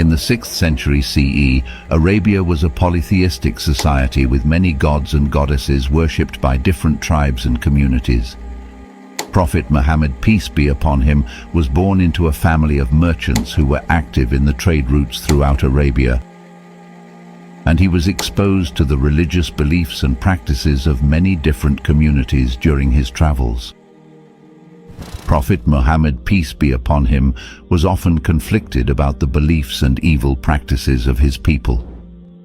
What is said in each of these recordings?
In the 6th century CE, Arabia was a polytheistic society with many gods and goddesses worshipped by different tribes and communities. Prophet Muhammad, peace be upon him, was born into a family of merchants who were active in the trade routes throughout Arabia, and he was exposed to the religious beliefs and practices of many different communities during his travels. Prophet Muhammad, peace be upon him, was often conflicted about the beliefs and evil practices of his people.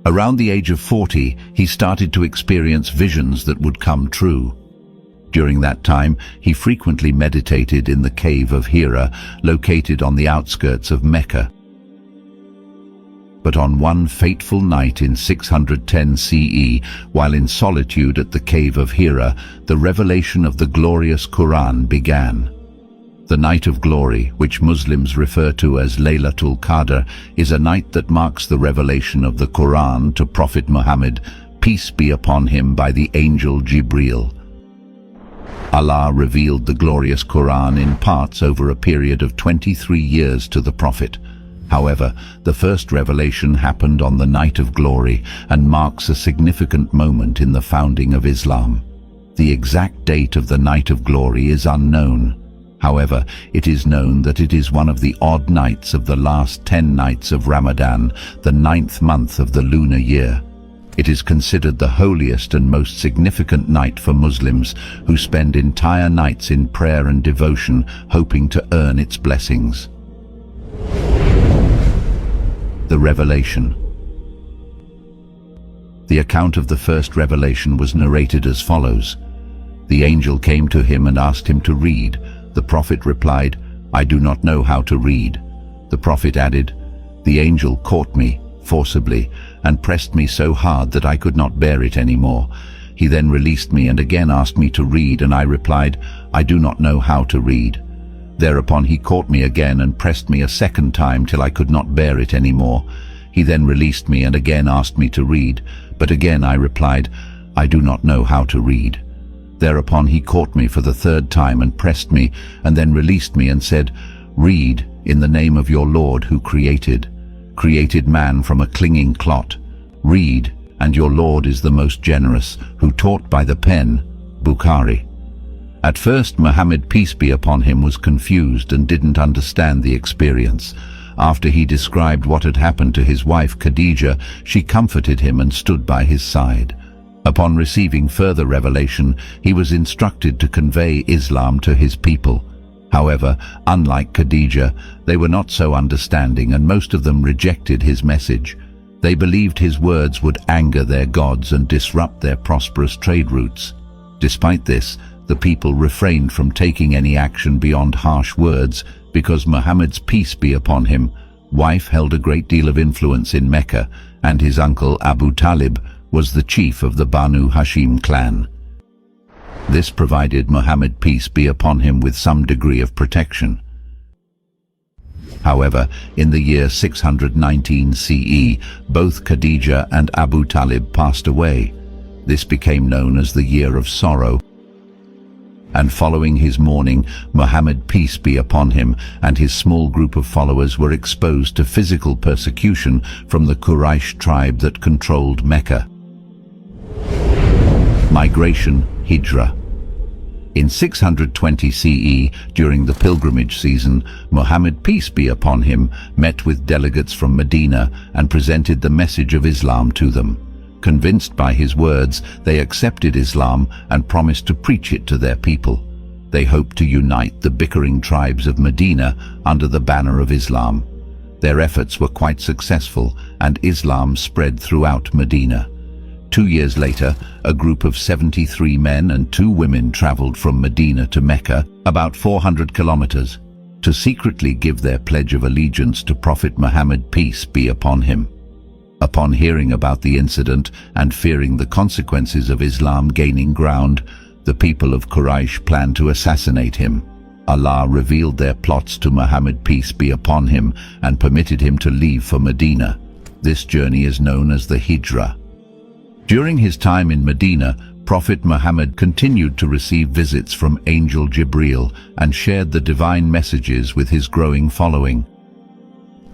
Around the age of 40, he started to experience visions that would come true. During that time, he frequently meditated in the cave of Hira, located on the outskirts of Mecca. But on one fateful night in 610 CE, while in solitude at the cave of Hira, the revelation of the glorious Quran began. The Night of Glory, which Muslims refer to as Laylatul Qadr, is a night that marks the revelation of the Quran to Prophet Muhammad, peace be upon him, by the angel Jibreel. Allah revealed the glorious Quran in parts over a period of 23 years to the Prophet. However, the first revelation happened on the Night of Glory and marks a significant moment in the founding of Islam. The exact date of the Night of Glory is unknown. However, it is known that it is one of the odd nights of the last 10 nights of Ramadan, the 9th month of the lunar year. It is considered the holiest and most significant night for Muslims, who spend entire nights in prayer and devotion, hoping to earn its blessings. The Revelation. The account of the first revelation was narrated as follows. The angel came to him and asked him to read. The Prophet replied, "I do not know how to read." The Prophet added, "The angel caught me forcibly and pressed me so hard that I could not bear it anymore. He then released me and again asked me to read, and I replied, 'I do not know how to read.' Thereupon he caught me again and pressed me a second time till I could not bear it anymore. He then released me and again asked me to read, but again I replied, 'I do not know how to read.' Thereupon he caught me for the third time and pressed me, and then released me and said, 'Read in the name of your Lord who created man from a clinging clot. Read, and your Lord is the most generous, who taught by the pen.' Bukhari." At first, Muhammad, peace be upon him, was confused and didn't understand the experience. After he described what had happened to his wife Khadija, she comforted him and stood by his side. Upon receiving further revelation, he was instructed to convey Islam to his people. However, unlike Khadija, they were not so understanding, and most of them rejected his message. They believed his words would anger their gods and disrupt their prosperous trade routes. Despite this, the people refrained from taking any action beyond harsh words because Muhammad's, peace be upon him, wife held a great deal of influence in Mecca, and his uncle Abu Talib was the chief of the Banu Hashim clan. This provided Muhammad, peace be upon him, with some degree of protection. However, in the year 619 CE, both Khadija and Abu Talib passed away. This became known as the Year of Sorrow. And following his mourning, Muhammad, peace be upon him, and his small group of followers were exposed to physical persecution from the Quraysh tribe that controlled Mecca. Migration, Hijra. In 620 CE, during the pilgrimage season, Muhammad, peace be upon him, met with delegates from Medina and presented the message of Islam to them. Convinced by his words, they accepted Islam and promised to preach it to their people. They hoped to unite the bickering tribes of Medina under the banner of Islam. Their efforts were quite successful, and Islam spread throughout Medina. 2 years later, a group of 73 men and 2 women traveled from Medina to Mecca, about 400 kilometers, to secretly give their pledge of allegiance to Prophet Muhammad, peace be upon him. Upon hearing about the incident and fearing the consequences of Islam gaining ground, the people of Quraysh planned to assassinate him. Allah revealed their plots to Muhammad, peace be upon him, and permitted him to leave for Medina. This journey is known as the Hijra. During his time in Medina, Prophet Muhammad continued to receive visits from Angel Jibreel and shared the divine messages with his growing following.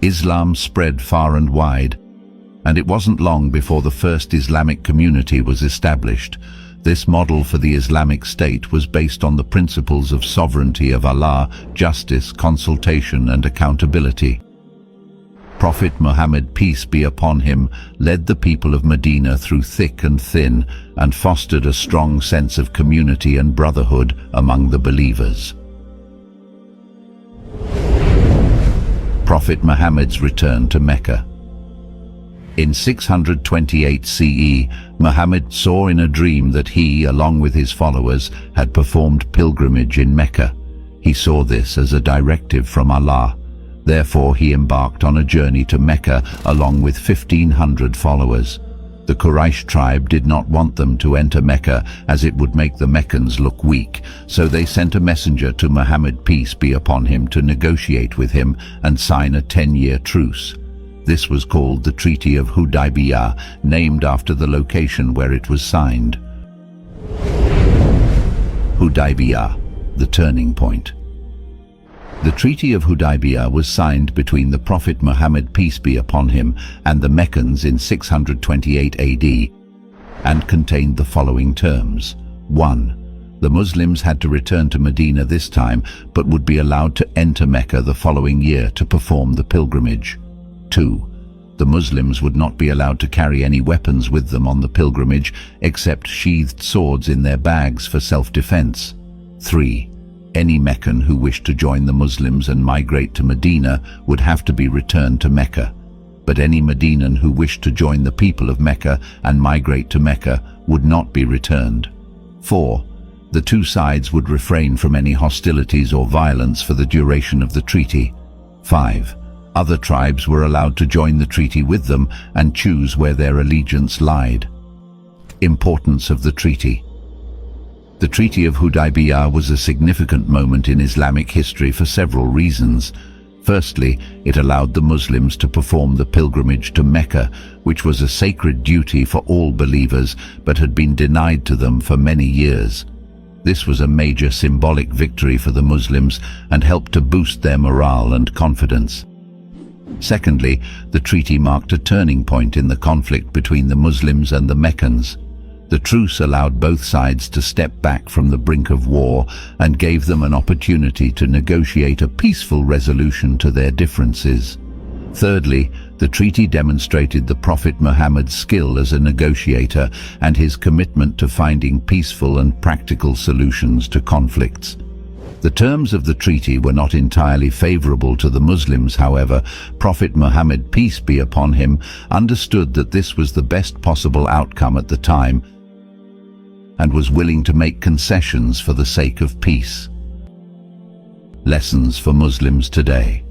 Islam spread far and wide, and it wasn't long before the first Islamic community was established. This model for the Islamic State was based on the principles of sovereignty of Allah, justice, consultation, and accountability. Prophet Muhammad, peace be upon him, led the people of Medina through thick and thin and fostered a strong sense of community and brotherhood among the believers. Prophet Muhammad's return to Mecca. In 628 CE, Muhammad saw in a dream that he, along with his followers, had performed pilgrimage in Mecca. He saw this as a directive from Allah. Therefore, he embarked on a journey to Mecca along with 1,500 followers. The Quraysh tribe did not want them to enter Mecca as it would make the Meccans look weak, so they sent a messenger to Muhammad, peace be upon him, to negotiate with him and sign a 10-year truce. This was called the Treaty of Hudaybiyah, named after the location where it was signed. Hudaybiyah, the turning point. The Treaty of Hudaybiyah was signed between the Prophet Muhammad, peace be upon him, and the Meccans in 628 AD and contained the following terms. 1. The Muslims had to return to Medina this time, but would be allowed to enter Mecca the following year to perform the pilgrimage. 2. The Muslims would not be allowed to carry any weapons with them on the pilgrimage except sheathed swords in their bags for self-defense. 3. Any Meccan who wished to join the Muslims and migrate to Medina would have to be returned to Mecca, but any Medinan who wished to join the people of Mecca and migrate to Mecca would not be returned. 4. The two sides would refrain from any hostilities or violence for the duration of the treaty. 5. Other tribes were allowed to join the treaty with them and choose where their allegiance lied. Importance of the treaty. The Treaty of Hudaybiyah was a significant moment in Islamic history for several reasons. Firstly, it allowed the Muslims to perform the pilgrimage to Mecca, which was a sacred duty for all believers but had been denied to them for many years. This was a major symbolic victory for the Muslims and helped to boost their morale and confidence. Secondly, the treaty marked a turning point in the conflict between the Muslims and the Meccans. The truce allowed both sides to step back from the brink of war and gave them an opportunity to negotiate a peaceful resolution to their differences. Thirdly, the treaty demonstrated the Prophet Muhammad's skill as a negotiator and his commitment to finding peaceful and practical solutions to conflicts. The terms of the treaty were not entirely favorable to the Muslims, however. Prophet Muhammad, peace be upon him, understood that this was the best possible outcome at the time and was willing to make concessions for the sake of peace. Lessons for Muslims today.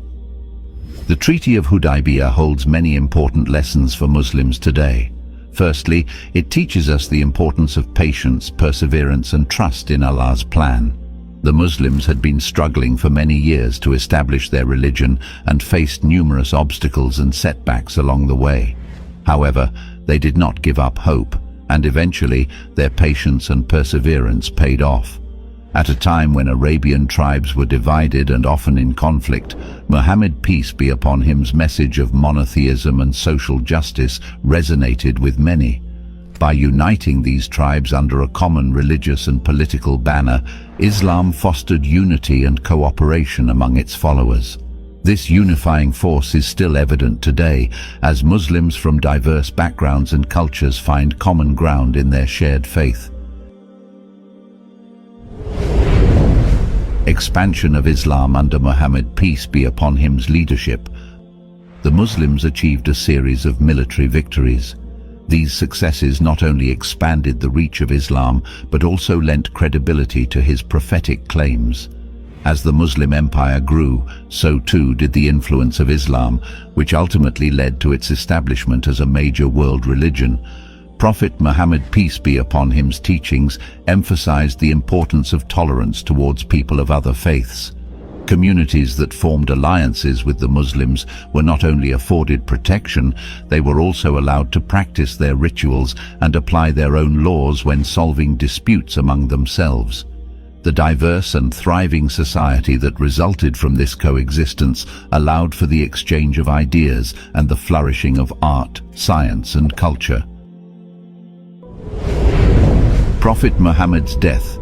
The Treaty of Hudaybiyah holds many important lessons for Muslims today. Firstly, it teaches us the importance of patience, perseverance, and trust in Allah's plan. The Muslims had been struggling for many years to establish their religion and faced numerous obstacles and setbacks along the way. However, they did not give up hope, and eventually their patience and perseverance paid off. At a time when Arabian tribes were divided and often in conflict, Muhammad, peace be upon him's message of monotheism and social justice resonated with many. By uniting these tribes under a common religious and political banner, Islam fostered unity and cooperation among its followers. This unifying force is still evident today, as Muslims from diverse backgrounds and cultures find common ground in their shared faith. Expansion of Islam under Muhammad, peace be upon him's leadership. The Muslims achieved a series of military victories. These successes not only expanded the reach of Islam, but also lent credibility to his prophetic claims. As the Muslim empire grew, so too did the influence of Islam, which ultimately led to its establishment as a major world religion. Prophet Muhammad, peace be upon him's teachings emphasized the importance of tolerance towards people of other faiths. Communities that formed alliances with the Muslims were not only afforded protection, they were also allowed to practice their rituals and apply their own laws when solving disputes among themselves. The diverse and thriving society that resulted from this coexistence allowed for the exchange of ideas and the flourishing of art, science, and culture. Prophet Muhammad's death.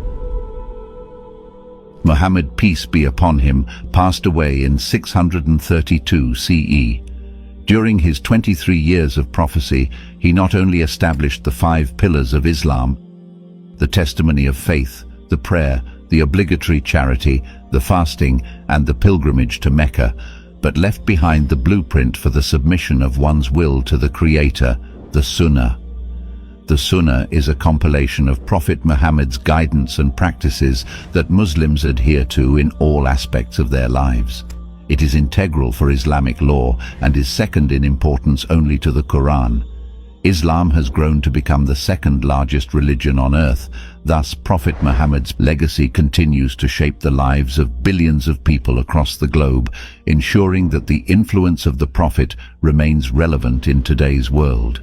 Muhammad, peace be upon him, passed away in 632 CE. During his 23 years of prophecy, he not only established the 5 pillars of Islam, the testimony of faith, the prayer, the obligatory charity, the fasting, and the pilgrimage to Mecca, but left behind the blueprint for the submission of one's will to the Creator, the Sunnah. The Sunnah is a compilation of Prophet Muhammad's guidance and practices that Muslims adhere to in all aspects of their lives. It is integral for Islamic law and is second in importance only to the Quran. Islam has grown to become the second largest religion on earth. Thus, Prophet Muhammad's legacy continues to shape the lives of billions of people across the globe, ensuring that the influence of the Prophet remains relevant in today's world.